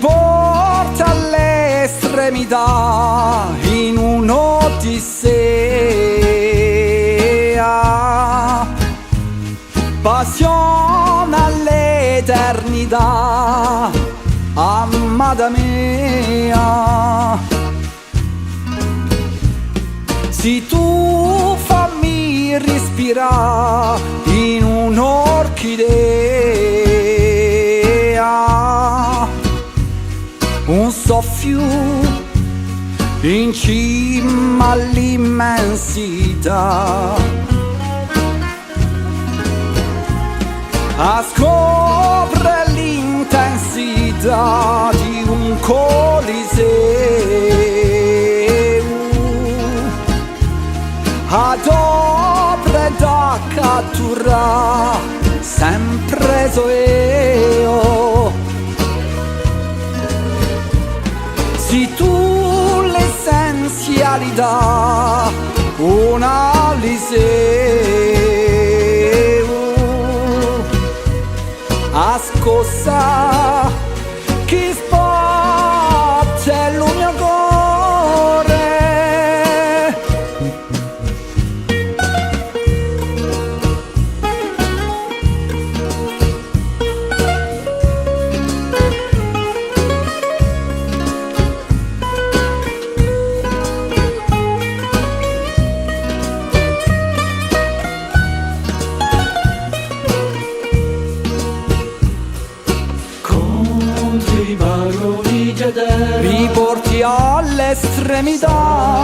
porta all'estremità in un'odissea, passione all'eternità, amata mia. Se tu fammi respirare in un'orchidea, un soffio in cima all'immensità, a scopre l'intensità di un coliseo, ad opere da catturare sempre so io. Se tu l'essenzialità una Liseo, a scossa chi sbatte il mio cuore. I baroni Mi porti all'estremità